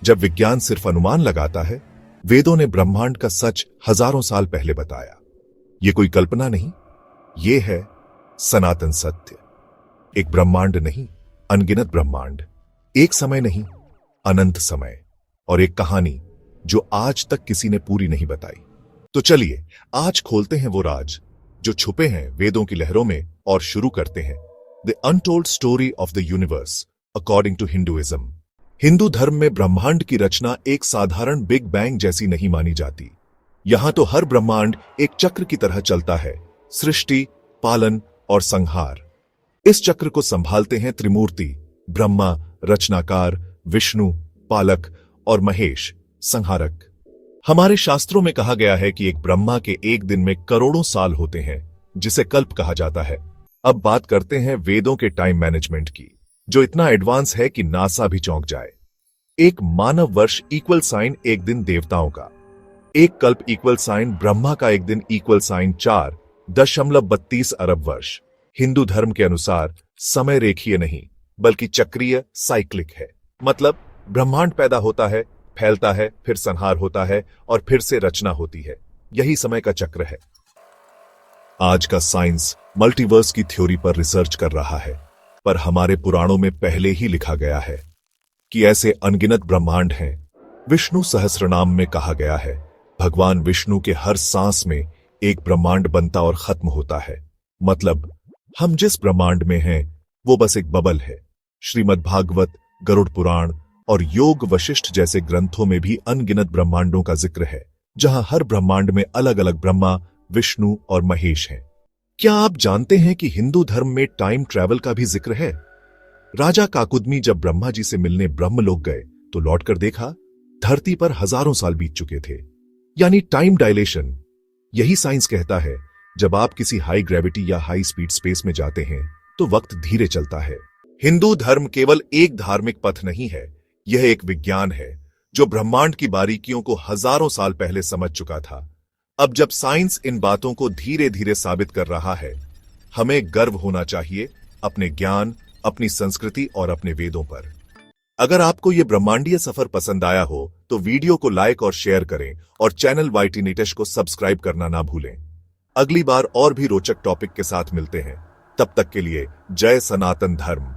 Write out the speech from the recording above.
जब विज्ञान सिर्फ अनुमान लगाता है, वेदों ने ब्रह्मांड का सच हजारों साल पहले बताया। ये कोई कल्पना नहीं, ये है सनातन सत्य। एक ब्रह्मांड नहीं, अनगिनत ब्रह्मांड। एक समय नहीं, अनंत समय। और एक कहानी जो आज तक किसी ने पूरी नहीं बताई। तो चलिए आज खोलते हैं वो राज जो छुपे हैं वेदों की लहरों में और शुरू करते हैं the untold story of the universe according to Hinduism. Hindu धर्म में ब्रह्मांड की रचना एक साधारण बिग बैंग जैसी नहीं मानी जाती। यहां तो हर ब्रह्मांड एक चक्र की तरह चलता है, सृष्टि, पालन और संहार। इस चक्र को संभालते हैं त्रिमूर्ति, ब्रह्मा रचनाकार, विष्णु पालक और महेश संहारक। हमारे शास्त्रों में कहा गया है कि एक ब्रह्मा के एक दिन में करोड़ों साल होते हैं, जिसे कल्प कहा जाता है। अब बात करते हैं वेदों के टाइम मैनेजमेंट की, जो इतना एडवांस है कि नासा भी चौंक जाए। एक मानव वर्ष इक्वल साइन एक दिन देवताओं का, एक कल्प इक्वल साइन ब्रह्मा का एक दिन इक्वल साइन 4.32 अरब वर्ष। हिंदू धर्म के अनुसार समय रेखीय नहीं बल्कि चक्रीय साइक्लिक है। मतलब ब्रह्मांड पैदा होता है, फैलता है, फिर संहार होता है और फिर से रचना होती है। यही समय का चक्र है। आज का साइंस मल्टीवर्स की थ्योरी पर रिसर्च कर रहा है, पर हमारे पुराणों में पहले ही लिखा गया है कि ऐसे अनगिनत ब्रह्मांड हैं। विष्णु सहस्रनाम में कहा गया है, भगवान विष्णु के हर सांस में एक ब्रह्मांड बनता और खत्म होता है। मतलब हम जिस ब्रह्मांड में हैं वो बस एक बबल है। श्रीमद् भागवत, गरुड़ पुराण और योग वशिष्ठ जैसे ग्रंथों में भी अनगिनत ब्रह्मांडों का जिक्र है, जहां हर ब्रह्मांड में अलग अलग ब्रह्मा, विष्णु और महेश हैं। क्या आप जानते हैं कि हिंदू धर्म में टाइम ट्रैवल का भी जिक्र है? राजा काकुदमी जब ब्रह्मा जी से मिलने ब्रह्मलोक गए तो लौटकर देखा धरती पर हजारों साल बीत चुके थे, यानी टाइम डायलेशन। यही साइंस कहता है, जब आप किसी हाई ग्रेविटी या हाई स्पीड स्पेस में जाते हैं तो वक्त धीरे चलता है। हिंदू धर्म केवल एक धार्मिक पथ नहीं है, यह एक विज्ञान है जो ब्रह्मांड की बारीकियों को हजारों साल पहले समझ चुका था। अब जब साइंस इन बातों को धीरे धीरे साबित कर रहा है, हमें गर्व होना चाहिए अपने ज्ञान, अपनी संस्कृति और अपने वेदों पर। अगर आपको यह ब्रह्मांडीय सफर पसंद आया हो तो वीडियो को लाइक और शेयर करें और चैनल YT नीटेश को सब्सक्राइब करना ना भूलें। अगली बार और भी रोचक टॉपिक के साथ मिलते हैं। तब तक के लिए जय सनातन धर्म।